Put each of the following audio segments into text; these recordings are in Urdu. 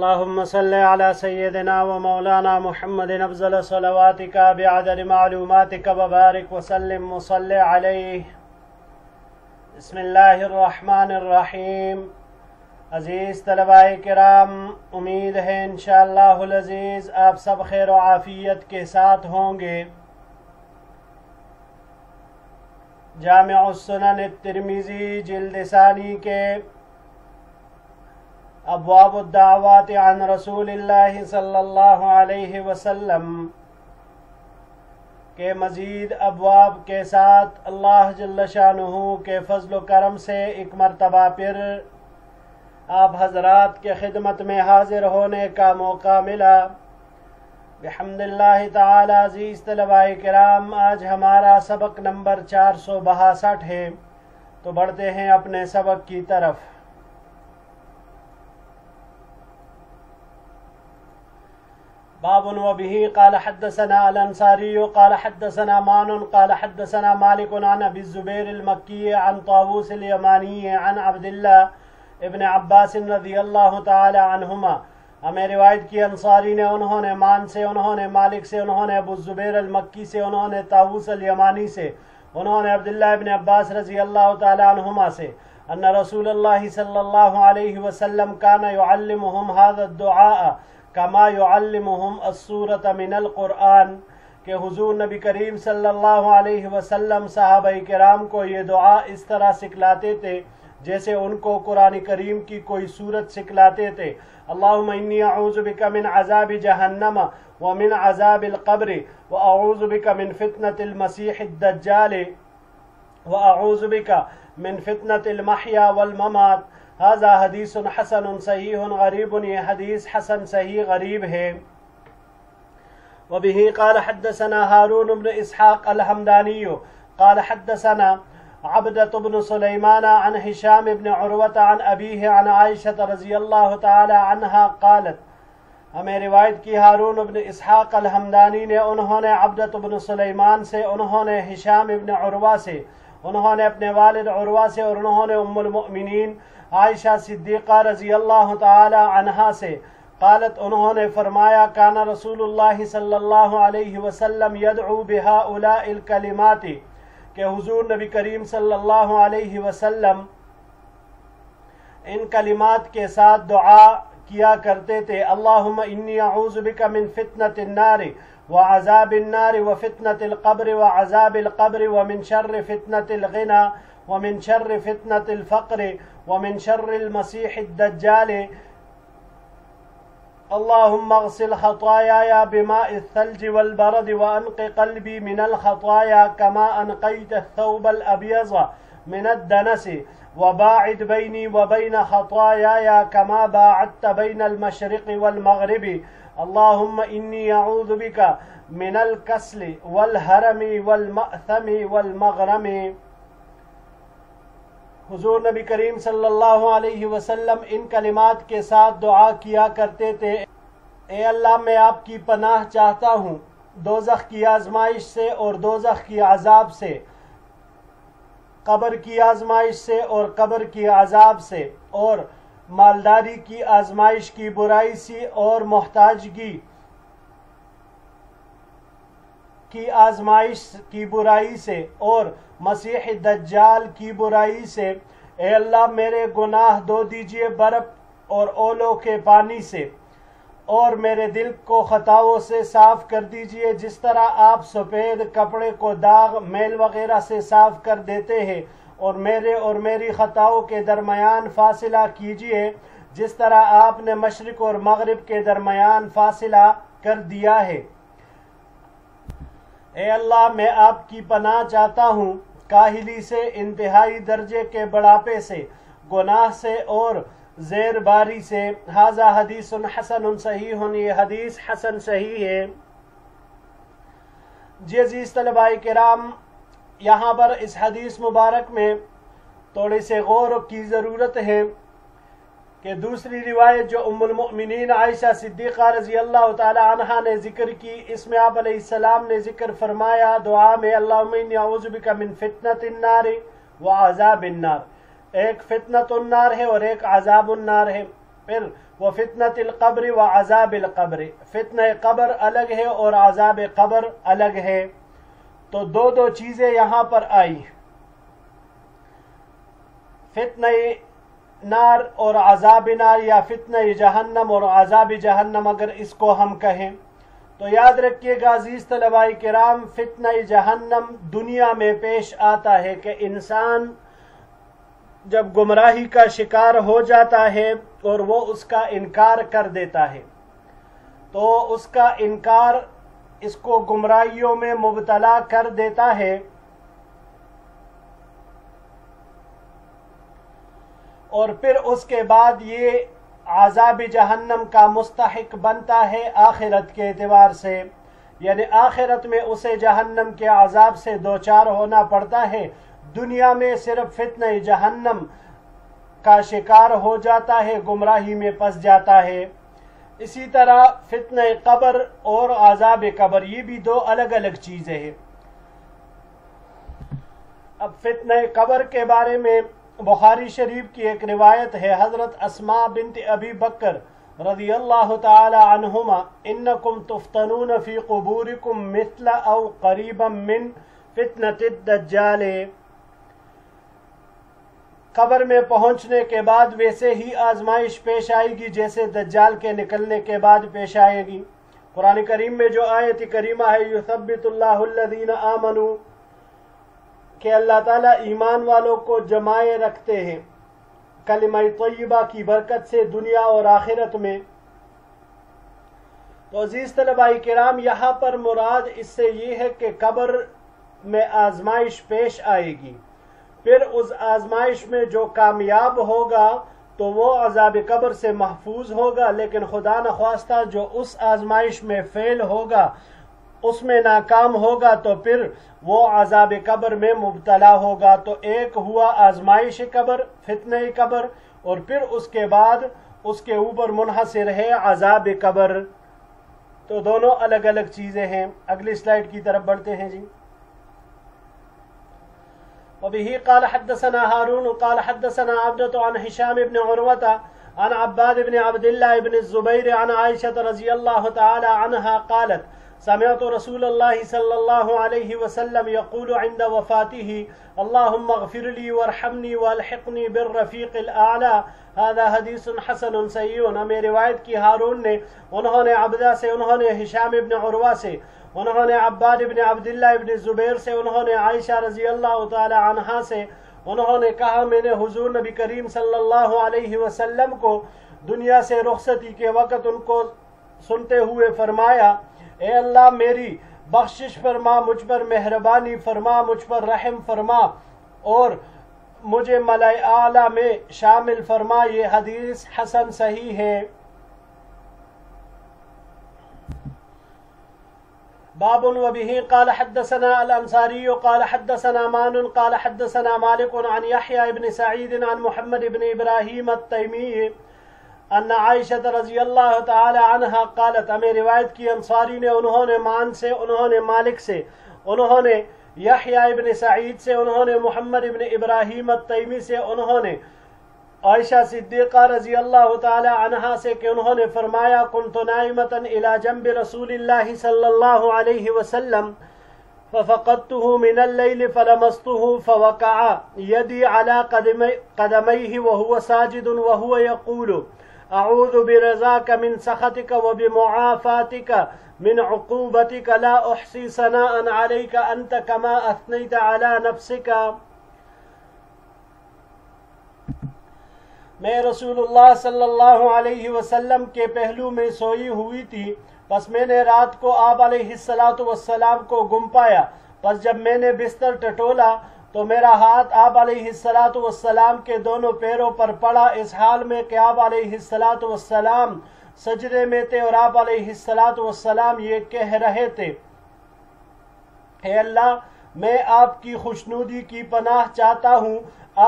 اللهم صل على سيدنا ومولانا محمد أفضل صلواتك بعدد معلوماتك وبارك وسلم وصل عليه. بسم اللہ الرحمن الرحیم. عزیز طلباء کرام، امید ہے انشاءاللہ العزیز آپ سب خیر و عافیت کے ساتھ ہوں گے. جامع السنن الترمذی جلد ثانی کے ابواب الدعوات عن رسول اللہ صلی اللہ علیہ وسلم کے مزید ابواب کے ساتھ اللہ جل شانہ کے فضل و کرم سے ایک مرتبہ پھر آپ حضرات کے خدمت میں حاضر ہونے کا موقع ملا. بحمد اللہ تعالی. عزیز طلباء کرام، آج ہمارا سبق نمبر 462 ہے، تو بڑھتے ہیں اپنے سبق کی طرف. باب وبه قال حدثنا الانصاري قال حدثنا مان قال حدثنا مالك عن ابي الزبير المكي عن طاووس اليماني عن عبد الله ابن عباس رضی اللہ تعالی عنہما. ہمیں روایت کی انصاری نے، انہوں نے مان سے، انہوں نے مالک سے، انہوں نے ابو الزبیر المکی سے، انہوں نے طاووس الیمانی سے، انہوں نے عبداللہ ابن عباس رضی اللہ تعالی عنہما سے ان رسول اللہ صلی اللہ علیہ وسلم کان یعلمہم هذا الدعاء کما یعلمہم السورۃ من القرآن، کہ حضور نبی کریم صلی اللہ علیہ وسلم صحابہ کرام کو یہ دعا اس طرح سکھلاتے تھے جیسے ان کو قرآن کریم کی کوئی سورت سکھلاتے تھے. اللہم انی اعوذ بک من عذاب جہنم ومن عذاب القبر واعوذ بک من فتنة المسیح الدجال واعوذ بک من فتنة المحیا والممات. هذا حدیث حسن صحیح غریب. یہ حدیث حسن صحیح غریب ہے. وبه قال حدثنا هارون بن اسحاق الحمدانی قال حدثنا عبدة بن سليمان عن هشام بن عروة عن أبيه عن عائشة رضی اللہ تعالی عنہا قالت. ہمیں روایت کی ہارون بن اسحاق الحمدانی نے، انہوں نے عبدة بن سلیمان سے، انہوں نے ہشام بن عروہ سے، انہوں نے اپنے والد عروہ سے، اور انہوں نے ام المؤمنین عائشہ صدیقہ رضی اللہ تعالی عنہا سے قالت، انہوں نے فرمایا کان رسول اللہ صلی اللہ علیہ وسلم یدعو بهؤلاء الکلمات، کہ حضور نبی کریم صلی اللہ علیہ وسلم ان کلمات کے ساتھ دعا کیا کرتے تھے. اللہم انی اعوذ بک من فتنة النار وعذاب النار وفتنة القبر وعذاب القبر ومن شر فتنة الغنى ومن شر فتنة الفقر ومن شر المسيح الدجال. اللهم اغسل خطاياي بماء الثلج والبرد وأنق قلبي من الخطايا كما أنقيت الثوب الأبيض من الدنس وباعد بيني وبين خطاياي كما باعدت بين المشرق والمغرب. اللهم إني أعوذ بك من الكسل والهرم والمأثم والمغرم. حضور نبی کریم صلی اللہ علیہ وسلم ان کلمات کے ساتھ دعا کیا کرتے تھے. اے اللہ، میں آپ کی پناہ چاہتا ہوں دوزخ کی آزمائش سے اور دوزخ کی عذاب سے، قبر کی آزمائش سے اور قبر کی عذاب سے، اور مالداری کی آزمائش کی برائی سے اور محتاجگی کی آزمائش کی برائی سے، اور مسیح دجال کی برائی سے. اے اللہ، میرے گناہ دھو دیجئے برف اور اولوں کے پانی سے، اور میرے دل کو خطاؤں سے صاف کر دیجئے جس طرح آپ سفید کپڑے کو داغ میل وغیرہ سے صاف کر دیتے ہیں، اور میرے اور میری خطاؤں کے درمیان فاصلہ کیجئے جس طرح آپ نے مشرق اور مغرب کے درمیان فاصلہ کر دیا ہے. اے اللہ، میں آپ کی پناہ چاہتا ہوں کاہلی سے، انتہائی درجے کے بڑھاپے سے، گناہ سے اور زیر باری سے. ھذا حدیث حسن صحیح. یہ حدیث حسن صحیح ہے. جی عزیز طلباء کرام، یہاں پر اس حدیث مبارک میں تھوڑے سے غور کی ضرورت ہے کہ دوسری روایت جو ام المؤمنین عائشہ صدیقہ رضی اللہ تعالی عنہا نے ذکر کی، اس میں آپ علیہ السلام نے ذکر فرمایا دعا میں، اللہم انی اعوذ بک من فتنة النار وعذاب النار. ایک فتنة النار ہے اور ایک عذاب النار ہے. پھر وفتنة القبر وعذاب القبر، فتنہ قبر الگ ہے اور عذاب قبر الگ ہے۔ تو دو چیزیں یہاں پر آئی، فتنہ نار اور عذاب نار، یا فتنہ جہنم اور عذاب جہنم اگر اس کو ہم کہیں تو یاد رکھیے گا عزیز طلباء کرام، فتنہ جہنم دنیا میں پیش آتا ہے کہ انسان جب گمراہی کا شکار ہو جاتا ہے اور وہ اس کا انکار کر دیتا ہے تو اس کا انکار اس کو گمراہیوں میں مبتلا کر دیتا ہے، اور پھر اس کے بعد یہ عذاب جہنم کا مستحق بنتا ہے آخرت کے اعتبار سے، یعنی آخرت میں اسے جہنم کے عذاب سے دوچار ہونا پڑتا ہے، دنیا میں صرف فتنہ جہنم کا شکار ہو جاتا ہے، گمراہی میں پھنس جاتا ہے۔ اسی طرح فتنہ قبر اور عذاب قبر یہ بھی دو الگ الگ چیزیں ہیں۔ اب فتنہ قبر کے بارے میں بخاری شریف کی ایک روایت ہے، حضرت اسماء بنت ابی بکر رضی اللہ تعالی عنہما، انکم تفتنون فی قبورکم مثل او قریبا من فتنة الدجال، قبر میں پہنچنے کے بعد ویسے ہی آزمائش پیش آئے گی جیسے دجال کے نکلنے کے بعد پیش آئے گی۔ قرآن کریم میں جو آیت کریمہ ہے یثبت اللہ الذین آمنوا، کہ اللہ تعالیٰ ایمان والوں کو جمائے رکھتے ہیں کلمہ طیبہ کی برکت سے دنیا اور آخرت میں۔ تو عزیز طلباء کرام یہاں پر مراد اس سے یہ ہے کہ قبر میں آزمائش پیش آئے گی، پھر اس آزمائش میں جو کامیاب ہوگا تو وہ عذاب قبر سے محفوظ ہوگا، لیکن خدا نخواستہ جو اس آزمائش میں فیل ہوگا، اس میں ناکام ہوگا تو پھر وہ عذاب قبر میں مبتلا ہوگا۔ تو ایک ہوا آزمائش قبر، فتنہ قبر، اور پھر اس کے بعد اس کے اوپر منحصر ہے عذاب قبر۔ تو دونوں الگ الگ چیزیں ہیں۔ اگلی سلائیڈ کی طرف بڑھتے ہیں جی۔ وبه قال حدثنا هارون قال حدثنا عبدة عن هشام بن عروة عن عباد بن عبد الله بن الزبير عن عائشة رضي الله تعالى عنها قالت سمعت رسول الله صلى الله عليه وسلم يقول عند وفاته اللهم اغفر لي وارحمني والحقني بالرفيق الاعلى، هذا حدیث حسن صحیح۔ ہمیں روایت کی ہارون نے، انہوں نے عبدہ سے، انہوں نے ہشام ابن عروہ سے، انہوں نے عباد ابن عبداللہ ابن زبیر سے، انہوں نے عائشہ رضی اللہ تعالی عنہا سے، انہوں نے کہا میں نے حضور نبی کریم صلی اللہ علیہ وسلم کو دنیا سے رخصتی کے وقت ان کو سنتے ہوئے فرمایا، اے اللہ میری بخشش فرما، مجھ پر مہربانی فرما، مجھ پر رحم فرما اور مجھے ملائے اعلیٰ میں شامل فرما۔ یہ حدیث حسن صحیح ہے۔ باب وبه قال حدثنا الانصاری قال حدثنا مان قال حدثنا مالک عن یحیی بن سعید عن محمد بن ابراہیم التیمی ان عائشہ رضی اللہ تعالی عنہا قالت، ہمیں روایت کی انصاری نے، انہوں نے مان سے، انہوں نے مالک سے، انہوں نے یحیی بن سعید سے، انہوں نے محمد بن ابراہیم التیمی سے، انہوں نے عائشہ صدیقہ رضی اللہ تعالی عنہا سے کہ انہوں نے فرمایا كنت نائمة الى جنب رسول اللہ صلی اللہ علیہ وسلم ففقدته من الليل فلمسته فوقع يدي على قدميه وهو ساجد وهو يقول اعوذ برضاك من سخطك وبمعافاتك من عقوبتك لا احصي ثناء عليك انت كما اثنيت على نفسك۔ میں رسول اللہ صلی اللہ علیہ وسلم کے پہلو میں سوئی ہوئی تھی، پس میں نے رات کو آپ علیہ السلام کو گم پایا، پس جب میں نے بستر ٹٹولا تو میرا ہاتھ آپ علیہ السلام کے دونوں پیروں پر پڑا، اس حال میں کہ آپ علیہ السلام سجدے میں تھے اور آپ علیہ السلام یہ کہہ رہے تھے، اے اللہ میں آپ کی خوشنودی کی پناہ چاہتا ہوں،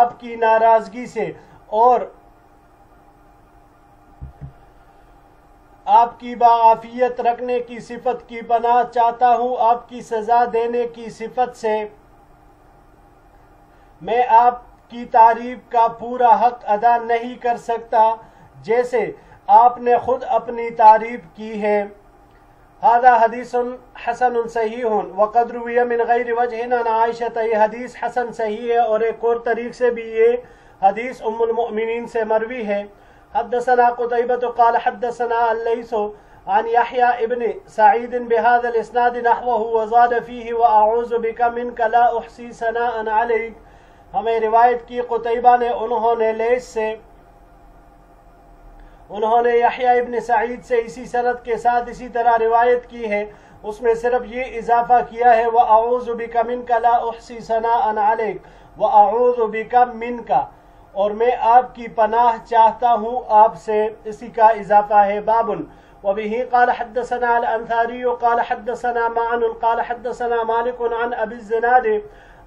آپ کی ناراضگی سے، اور آپ کی باعافیت رکھنے کی صفت کی پناہ چاہتا ہوں، آپ کی سزا دینے کی صفت سے۔ میں آپ کی تعریف کا پورا حق ادا نہیں کر سکتا، جیسے آپ نے خود اپنی تعریف کی ہے۔ هذا حدیث حسن صحیح وقد روی من غیر وجہ عن عائشہ، یہ حدیث حسن صحیح ہے اور ایک اور طریق سے بھی یہ حدیث ام المؤمنین سے مروی ہے۔ حدثنا قتیبہ قال حدثنا اللیث عن یحییٰ ابن سعید بهذا الاسناد نحوه وزاد فیہ واعوذ بک منک لا احصی ثناء علیک۔ ہمیں روایت کی قتیبہ نے، انہوں نے لیث سے، انہوں نے یحییٰ ابن سعید سے اسی سند کے ساتھ اسی طرح روایت کی ہے، اس میں صرف یہ اضافہ کیا ہے وَأَعُوذُ بِكَ مِنْكَ لَا أُحْصِي ثَنَاءً عَلَيْكَ وَأَعُوذُ بِكَ مِنْكَ، اور میں آپ کی پناہ چاہتا ہوں آپ سے، اسی کا اضافہ ہے۔ بابن وبه قال حدثنا الأنثاري قال حدثنا معن قال حدثنا مالك عن أبي الزناد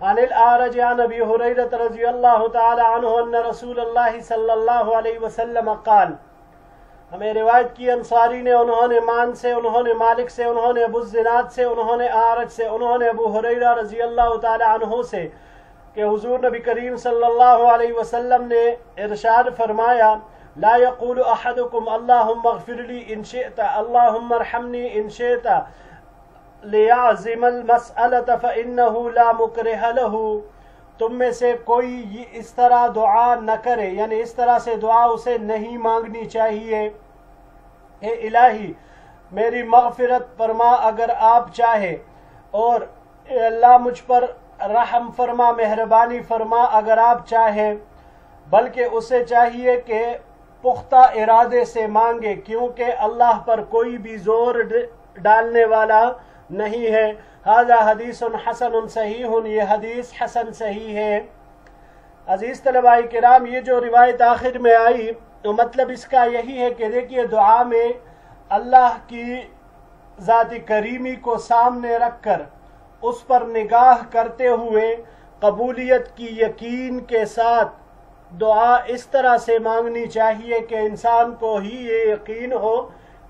عن الأعرج عن أبي هريرة رضي الله تعالى عنه أن رسول الله صلى الله عليه وسلم قال۔ ہمیں روایت کی انصاری نے، انہوں نے مان سے، انہوں نے مالک سے، انہوں نے ابو الزناد سے، انہوں نے اعرج سے، انہوں نے ابو ہریرہ رضی اللہ تعالی عنہ سے کہ حضور نبی کریم صلی اللہ علیہ وسلم نے ارشاد فرمایا لا يقول احدكم اللهم اغفر لي ان شئت اللهم ارحمني ان شئت ليعزم المسألة فإنه لا مكره له، تم میں سے کوئی اس طرح دعا نہ کرے، یعنی اس طرح سے دعا اسے نہیں مانگنی چاہیے، اے الہی میری مغفرت فرما اگر آپ چاہے، اور اے اللہ مجھ پر رحم فرما، مہربانی فرما اگر آپ چاہے، بلکہ اسے چاہیے کہ پختہ ارادے سے مانگے، کیونکہ اللہ پر کوئی بھی زور ڈالنے والا نہیں ہے۔ ھذا حدیث حسن صحیح، یہ حدیث حسن صحیح ہے۔ عزیز طلباء کرام، یہ جو روایت آخر میں آئی تو مطلب اس کا یہی ہے کہ دیکھیے دعا میں اللہ کی ذات کریمی کو سامنے رکھ کر اس پر نگاہ کرتے ہوئے قبولیت کی یقین کے ساتھ دعا اس طرح سے مانگنی چاہیے کہ انسان کو ہی یہ یقین ہو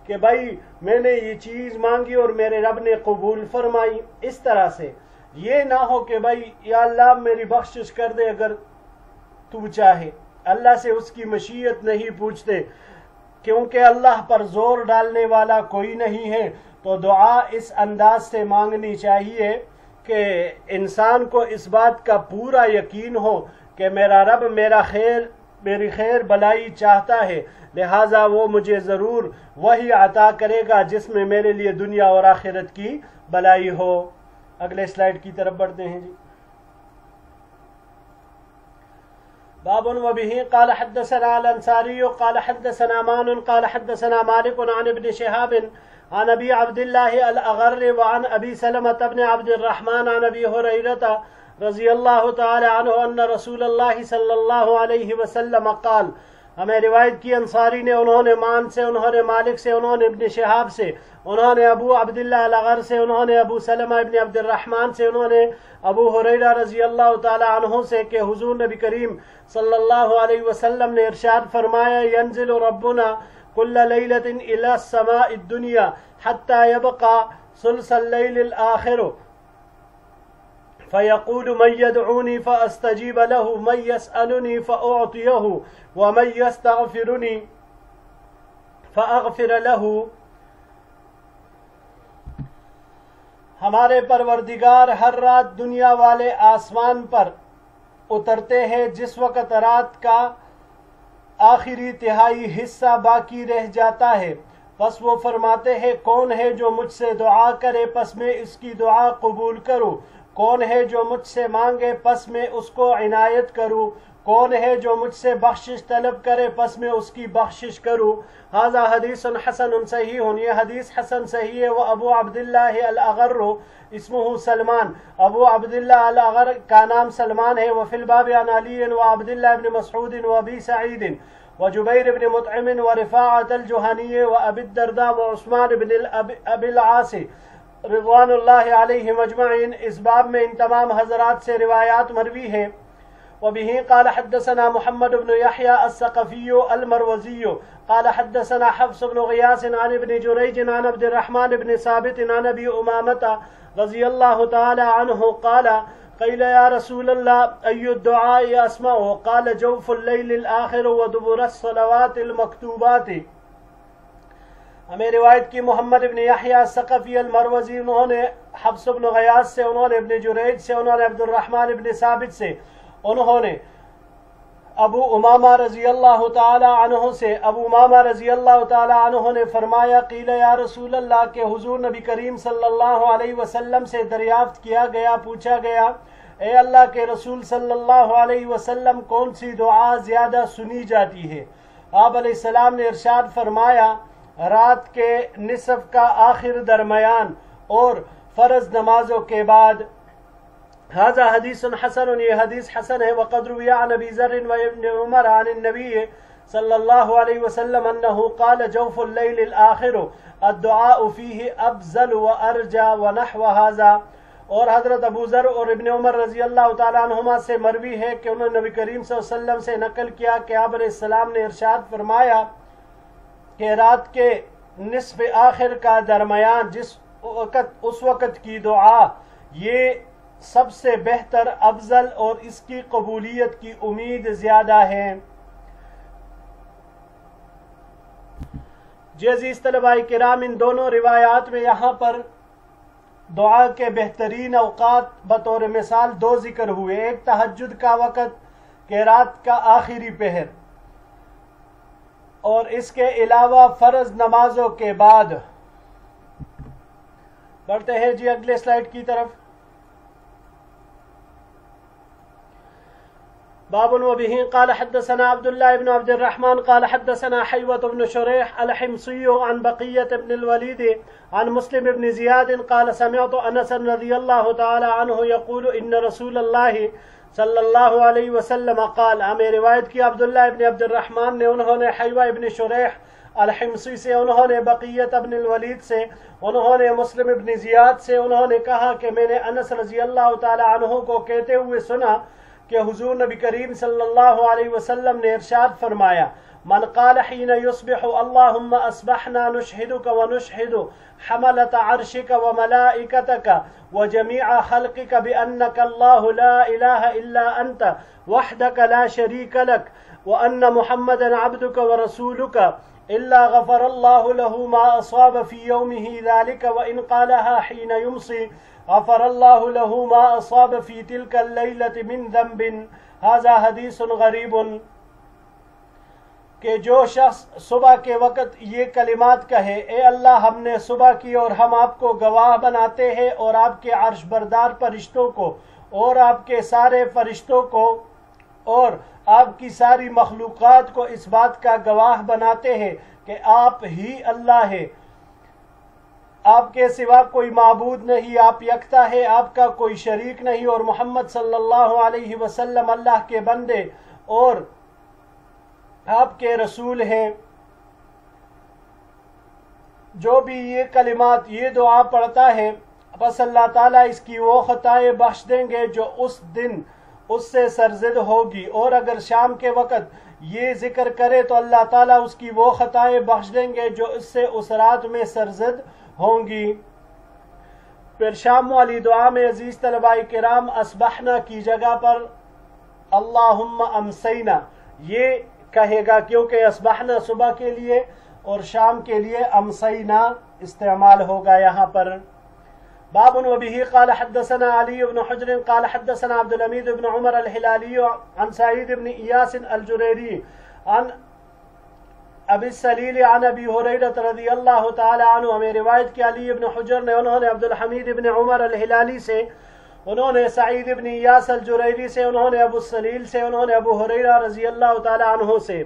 کہ بھائی میں نے یہ چیز مانگی اور میرے رب نے قبول فرمائی۔ اس طرح سے یہ نہ ہو کہ بھائی یا اللہ میری بخشش کر دے اگر تو چاہے، اللہ سے اس کی مشیت نہیں پوچھتے، کیونکہ اللہ پر زور ڈالنے والا کوئی نہیں ہے۔ تو دعا اس انداز سے مانگنی چاہیے کہ انسان کو اس بات کا پورا یقین ہو کہ میرا رب میری خیر بلائی چاہتا ہے، لہٰذا وہ مجھے ضرور وہی عطا کرے گا جس میں میرے لیے دنیا اور آخرت کی بلائی ہو۔ اگلے سلائیڈ کی طرف بڑھتے ہیں جی۔ باب وبه قال حدثنا الانصاری قال حدثنا مان قال حدثنا مالک عن ابن شهاب عن ابی عبد الله الاغر وعن ابی سلمة بن عبد الرحمن عن ابی ہریرہ رضی اللہ تعالی عنہ ان رسول اللہ صلی اللہ علیہ وسلم قال۔ ہمیں روایت کی انصاری نے، انہوں نے مان سے، انہوں نے مالک سے، انہوں نے ابن شہاب سے، انہوں نے ابو عبداللہ الاغر سے، انہوں نے ابو سلمہ ابن عبد الرحمن سے، انہوں نے ابو ہریرہ رضی اللہ تعالی عنہ سے کہ حضور نبی کریم صلی اللہ علیہ وسلم نے ارشاد فرمایا ینزل ربنا کل لیلۃ الی السماء الدنیا حتی یبقى ثلث اللیل الآخر فيقول من يدعوني فأستجيب له من يسألني فأعطيه ومن يستغفرني فأغفر له۔ ہمارے پروردگار ہر رات دنیا والے آسمان پر اترتے ہیں جس وقت رات کا آخری تہائی حصہ باقی رہ جاتا ہے، پس وہ فرماتے ہیں کون ہے جو مجھ سے دعا کرے پس میں اس کی دعا قبول کروں، کون ہے جو مجھ سے مانگے پس میں اس کو عنایت کروں، کون ہے جو مجھ سے بخشش طلب کرے پس میں اس کی بخشش کروں۔ ھذا حدیث حسن صحیح، یہ حدیث حسن صحیح ہے۔ وہ ابو عبداللہ الاغر اسمہ سلمان، ابو عبداللہ الاغر کا نام سلمان ہے۔ وفی الباب عن علی وعبداللہ بن مسعود وابی سعید وجبیر بن مطعم ورفاعۃ الجہنی وابی الدرداء وعثمان بن ابی العاص رضوان اللہ علیہم اجمعین۔ اس باب میں ان تمام حضرات سے روایات مروی ہے۔ وبه قال حدثنا محمد بن يحيى الثقفي المروزي قال حدثنا حفص بن غياث عن ابن جريج عن عبد الرحمن بن ثابت عن ابي امامة رضي الله تعالى عنه قال قيل يا رسول الله اي الدعاء اسمع؟ قال جوف الليل الاخر ودبر الصلوات المكتوبات۔ ہمیں روایت کی محمد ابن یحییٰ ثقفی المروزی، انہوں نے حفص بن غیاث سے، انہوں نے ابن جریج سے، انہوں نے عبد الرحمن ابن ثابت سے، انہوں نے ابو امامہ رضی اللہ تعالی عنہ سے، ابو امامہ رضی اللہ تعالی عنہ نے فرمایا قیل یا رسول اللہ، کہ حضور نبی کریم صلی اللہ علیہ وسلم سے دریافت کیا گیا، پوچھا گیا اے اللہ کے رسول صلی اللہ علیہ وسلم کون سی دعا زیادہ سنی جاتی ہے؟ آپ علیہ السلام نے ارشاد فرمایا رات کے نصف کا آخر درمیان اور فرض نمازوں کے بعد۔ هذا حدیث حسن، یہ حدیث حسن ہے۔ وقد روی عن ابی ذر و ابن عمر عن النبی صلی اللہ علیہ وسلم انه قال جوف اللیل الاخر الدعاء فیہ افضل وارجى ونحو هذا، اور حضرت ابو ذر اور ابن عمر رضی اللہ تعالیٰ عنہما سے مروی ہے کہ انہوں نے نبی کریم صلی اللہ علیہ وسلم سے نقل کیا کہ آپ علیہ السلام نے ارشاد فرمایا کہ رات کے نصف آخر کا درمیان اس وقت کی دعا یہ سب سے بہتر، افضل اور اس کی قبولیت کی امید زیادہ ہے۔ جی عزیز طلباء کرام، ان دونوں روایات میں یہاں پر دعا کے بہترین اوقات بطور مثال دو ذکر ہوئے، ایک تہجد کا وقت کہ رات کا آخری پہر، اور اس کے علاوہ فرض نمازوں کے بعد۔ بڑھتے ہیں جی اگلے سلائیڈ کی طرف۔ باب وبه قال حدثنا عبد الله بن عبد الرحمن قال حدثنا حيوة بن شريح الحمصي عن بقية بن الوليد عن مسلم بن زياد قال سمعت أنس رضي الله تعالى عنه يقول إن رسول الله صلی اللہ علیہ وسلم قال، ہمیں روایت کی عبداللہ ابن عبد الرحمن نے، انہوں نے حیوہ ابن شریح الحمصی سے، انہوں نے بقیت ابن الولید سے، انہوں نے مسلم ابن زیاد سے، انہوں نے کہا کہ میں نے انس رضی اللہ تعالی عنہ کو کہتے ہوئے سنا کہ حضور نبی کریم صلی اللہ علیہ وسلم نے ارشاد فرمایا من قال حين يصبح اللهم أصبحنا نشهدك ونشهد حملة عرشك وملائكتك وجميع خلقك بأنك الله لا إله إلا أنت وحدك لا شريك لك وأن محمدا عبدك ورسولك إلا غفر الله له ما أصاب في يومه ذلك وإن قالها حين يمسي غفر الله له ما أصاب في تلك الليلة من ذنب۔ هذا حدیث غریب، کہ جو شخص صبح کے وقت یہ کلمات کہے اے اللہ ہم نے صبح کی اور ہم آپ کو گواہ بناتے ہیں اور آپ کے عرش بردار فرشتوں کو اور آپ کے سارے فرشتوں کو اور آپ کی ساری مخلوقات کو اس بات کا گواہ بناتے ہیں کہ آپ ہی اللہ ہے، آپ کے سوا کوئی معبود نہیں، آپ یکتا ہے، آپ کا کوئی شریک نہیں، اور محمد صلی اللہ علیہ وسلم اللہ کے بندے اور آپ کے رسول ہیں۔ جو بھی یہ کلمات یہ دعا پڑھتا ہے بس اللہ تعالیٰ اس کی وہ خطائیں بخش دیں گے جو اس دن اس سے سرزد ہوگی، اور اگر شام کے وقت یہ ذکر کرے تو اللہ تعالیٰ اس کی وہ خطائیں بخش دیں گے جو اس سے اس رات میں سرزد ہوں گی۔ پھر شام والی دعا میں عزیز طلباء کرام اصبحنا کی جگہ پر اللہم امسینا یہ کہے گا، کیونکہ اصبحنا صبح کے لیے اور شام کے لیے امسینا استعمال ہوگا یہاں پر۔ باب وبه قال حدثنا علي بن حجر قال حدثنا عبد الحميد بن عمر الهلالي عن سعيد بن إياس الجريري عن ابی السلیل عن ابی ہریرہ رضی اللہ تعالی عنہ، ہمیں روایت کی علی بن حجر نے، انہوں نے عبد الحمید بن عمر الہلالی سے، انہوں نے سعید بن ایاس الجریری سے، انہوں نے ابو السلیل سے، انہوں نے ابو ہریرہ رضی اللہ تعالی عنہ سے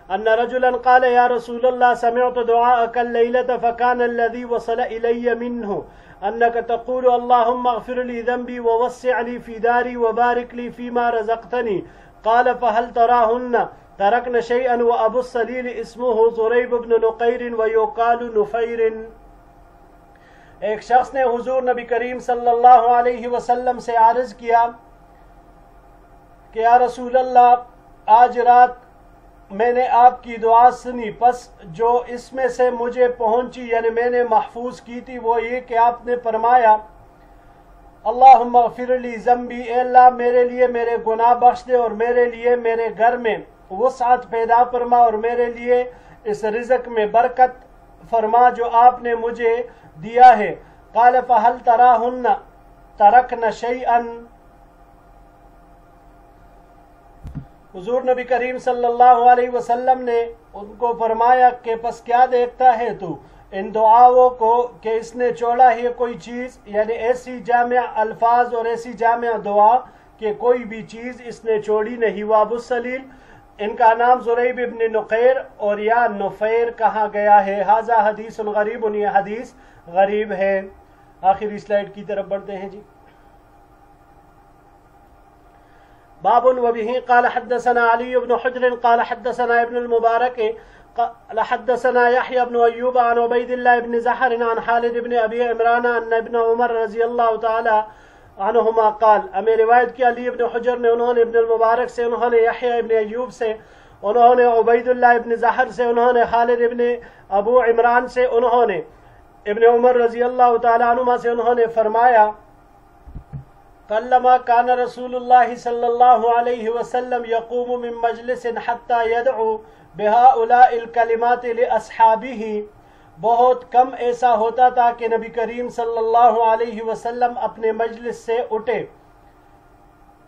ان رجلا قال یا رسول اللہ سمعت دعاءك الليلة فكان الذي وصل إلي منه أنك تقول اللهم اغفر لي ذنبي ووسع لي في داري وبارك لي فيما رزقتني قال فهل تراهن تركن شيئا وابو السلیل اسمه ضریب بن نقیر ویقال نفیر۔ ایک شخص نے حضور نبی کریم صلی اللہ علیہ وسلم سے عرض کیا کہ یا رسول اللہ آج رات میں نے آپ کی دعا سنی، پس جو اس میں سے مجھے پہنچی یعنی میں نے محفوظ کی تھی وہ یہ کہ آپ نے فرمایا اللہم اغفر لی ذنبی، اے اللہ میرے لیے میرے گناہ بخش دے اور میرے لیے میرے گھر میں وسعت پیدا فرما اور میرے لیے اس رزق میں برکت فرما جو آپ نے مجھے دیا ہے۔ قال فہل تراہن ترکن شیئا، حضور نبی کریم صلی اللہ علیہ وسلم نے ان کو فرمایا کہ پس کیا دیکھتا ہے تو ان دعاؤں کو کہ اس نے چھوڑا ہے کوئی چیز، یعنی ایسی جامع الفاظ اور ایسی جامع دعا کہ کوئی بھی چیز اس نے چھوڑی نہیں۔ وابو السلیل، ان کا نام زریب ابن نقیر اور یا نفیر کہا گیا ہے۔ ھذا حدیث غریب، یہ حدیث غریب ہے۔ آخری سلائیڈ کی طرف بڑھتے ہیں جی۔ باب وبه قال حدثنا علي بن حجر قال حدثنا ابن المبارك قال حدثنا يحيى بن أيوب عن عبيد الله بن زحر عن خالد بن أبي عمران أن ابن عمر رضی اللہ تعالی عنہما قال، ہمیں روایت کی علی ابن حجر نے، انہوں نے ابن المبارک سے، انہوں نے یحییٰ ابن ایوب سے، انہوں نے عبید اللہ ابن زحر سے، انہوں نے خالد ابن ابو عمران سے، انہوں نے ابن عمر رضی اللہ تعالی عنہما سے، انہوں نے فرمایا قلما كان رسول الله صلی اللہ علیہ وسلم يقوم من مجلس حتى يدعو بهؤلاء الكلمات لأصحابه، بہت کم ایسا ہوتا تھا کہ نبی کریم صلی اللہ علیہ وسلم اپنے مجلس سے اٹھے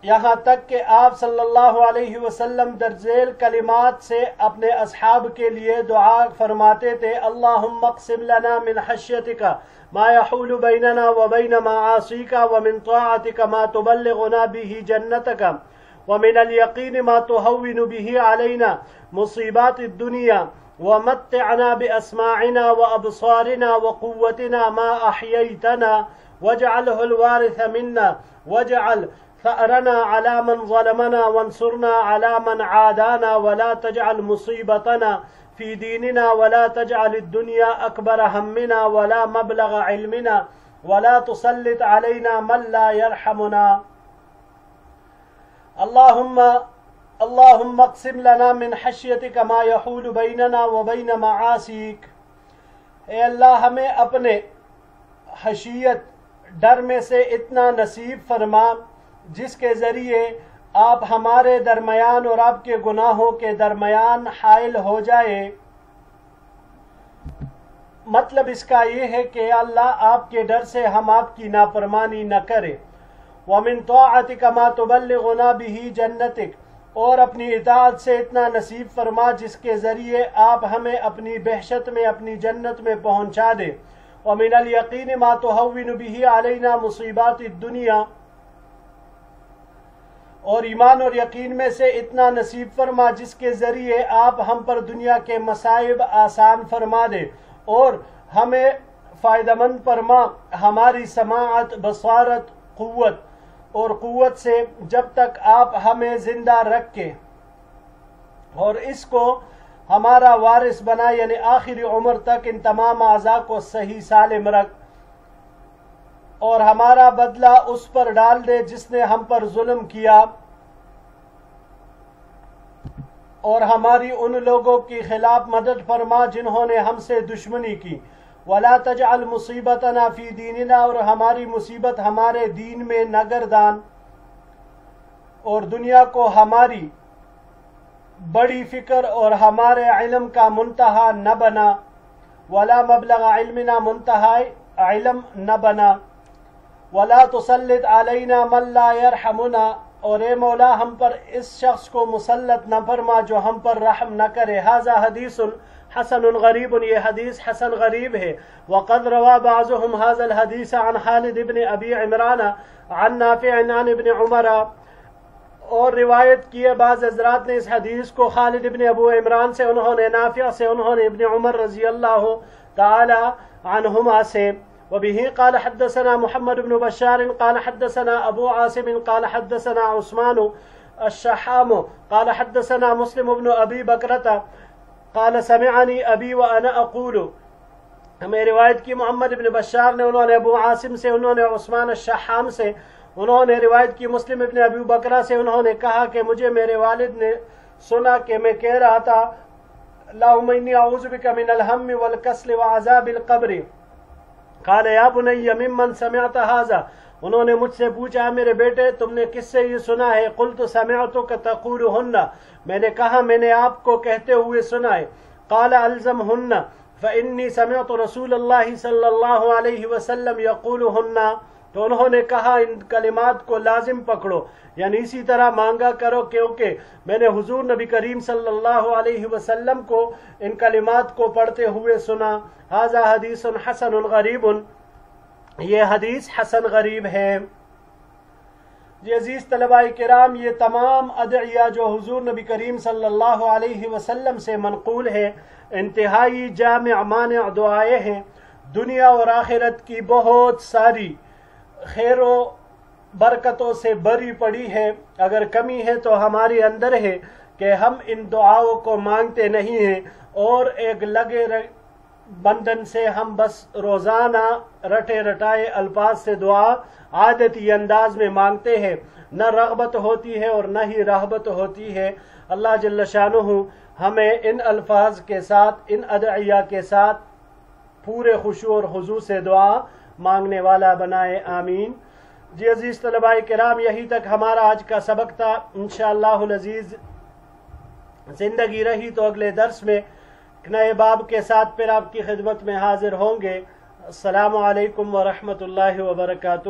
یہاں تک کہ آپ صلی اللہ علیہ وسلم درذیل کلمات سے اپنے اصحاب کے لیے دعا فرماتے تھے۔ اللہم اقسم لنا من خشیتک ما يحول بیننا وبین معاصیک ومن طاعتک ما تبلغنا به جنتک ومن الیقین ما تهون به علینا مصیبات الدنیا ومتعنا بأسماعنا وأبصارنا وقوتنا ما أحييتنا واجعله الوارث منا واجعل ثأرنا على من ظلمنا وانصرنا على من عادانا ولا تجعل مصيبتنا في ديننا ولا تجعل الدنيا أكبر همنا ولا مبلغ علمنا ولا تسلط علينا من لا يرحمنا اللهم اقسم لنا من خشيتك ما يحول بيننا وبين معاصيك، اے اللہ ہمیں اپنے خشیت ڈر میں سے اتنا نصیب فرما جس کے ذریعے آپ ہمارے درمیان اور آپ کے گناہوں کے درمیان حائل ہو جائے۔ مطلب اس کا یہ ہے کہ اللہ آپ کے ڈر سے ہم آپ کی نافرمانی نہ کریں۔ وَمِن طَاعَتِكَ مَا تُبَلِّغُنَا بِهِ جَنَّتِكَ، اور اپنی اطاعت سے اتنا نصیب فرما جس کے ذریعے آپ ہمیں اپنی بہشت میں، اپنی جنت میں پہنچا دے۔ وَمِنَ الْيَقِينِ مَا تُهَوِّنُ بِهِ عَلَيْنَا مُصِيبَاتِ الدُّنْيَا، اور ایمان اور یقین میں سے اتنا نصیب فرما جس کے ذریعے آپ ہم پر دنیا کے مصائب آسان فرما دے، اور ہمیں فائدہ مند فرما ہماری سماعت، بصارت، قوت اور قوت سے جب تک آپ ہمیں زندہ رکھے، اور اس کو ہمارا وارث بنا، یعنی آخری عمر تک ان تمام اعضاء کو صحیح سالم رکھ، اور ہمارا بدلہ اس پر ڈال دے جس نے ہم پر ظلم کیا، اور ہماری ان لوگوں کی خلاف مدد فرما جنہوں نے ہم سے دشمنی کی۔ وَلَا تَجْعَلْ مُصِيبَتَنَا فِي دِينِنَا، اور ہماری مصیبت ہمارے دین میں نہ گردان، اور دنیا کو ہماری بڑی فکر اور ہمارے علم کا منتہا نہ بنا۔ وَلَا مَبْلَغَ عِلْمِنَا منتہا علم نہ بنا۔ وَلَا تُسَلِّطْ عَلَيْنَا مَن لَا يَرْحَمُنَا، اور اے مولا ہم پر اس شخص کو مسلط نہ فرما جو ہم پر رحم نہ کرے۔ ھذا حدیث حسن غریب، یہ حدیث حسن غریب ہے۔ وقد روا بعضهم هذا الحديث عن خالد بن ابی عمران عن نافع عن ابن عمر، اور روایت کیے بعض حضرات نے اس حدیث کو خالد بن ابو عمران سے، انہوں نے نافع سے، انہوں نے ابن عمر رضی اللہ تعالی عنہما سے۔ وبه قال حدثنا محمد بن بشار قال حدثنا ابو عاصم قال حدثنا عثمان الشحام قال حدثنا مسلم بن ابی بکرۃ قال سمعنی ابی وانا اقول، ہمیں روایت کی محمد بن بشار نے، انہوں نے ابو عاصم سے، انہوں نے عثمان الشحام سے، انہوں نے روایت کی مسلم ابن ابی بکرہ سے، انہوں نے کہا کہ مجھے میرے والد نے سنا کہ میں کہہ رہا تھا اللہم انی اعوذ بک من الہم والکسل وعذاب القبر۔ قال یا بنی ممن سمعت ھذا، انہوں نے مجھ سے پوچھا میرے بیٹے تم نے کس سے یہ سنا ہے؟ قلت سمعتک تقولہن، میں نے کہا میں نے آپ کو کہتے ہوئے سنا ہے۔ قال الزمہن فإني سمعت رسول اللہ صلی اللہ علیہ وسلم یقولہن، تو انہوں نے کہا ان کلمات کو لازم پکڑو، یعنی اسی طرح مانگا کرو، کیونکہ میں نے حضور نبی کریم صلی اللہ علیہ وسلم کو ان کلمات کو پڑھتے ہوئے سنا۔ ھذا حدیث حسن غریب، یہ حدیث حسن غریب ہے۔ جی عزیز طلباء کرام، یہ تمام ادعیہ جو حضور نبی کریم صلی اللہ علیہ وسلم سے منقول ہے، انتہائی جامع مانع دعائیں ہیں، دنیا اور آخرت کی بہت ساری خیر و برکتوں سے بری پڑی ہے۔ اگر کمی ہے تو ہمارے اندر ہے کہ ہم ان دعاؤں کو مانگتے نہیں ہیں، اور ایک لگے بندن سے ہم بس روزانہ رٹے رٹائے الفاظ سے دعا عادتی انداز میں مانگتے ہیں، نہ رغبت ہوتی ہے اور نہ ہی رہبت ہوتی ہے۔ اللہ جل شانہ ہمیں ان الفاظ کے ساتھ، ان ادعیہ کے ساتھ پورے خشوع اور خضوع سے دعا مانگنے والا بنائے، آمین۔ جی عزیز طلباء کرام، یہی تک ہمارا آج کا سبق تھا۔ انشاءاللہ العزیز زندگی رہی تو اگلے درس میں نئے باب کے ساتھ پھر آپ کی خدمت میں حاضر ہوں گے۔ السلام علیکم ورحمۃ اللہ وبرکاتہ۔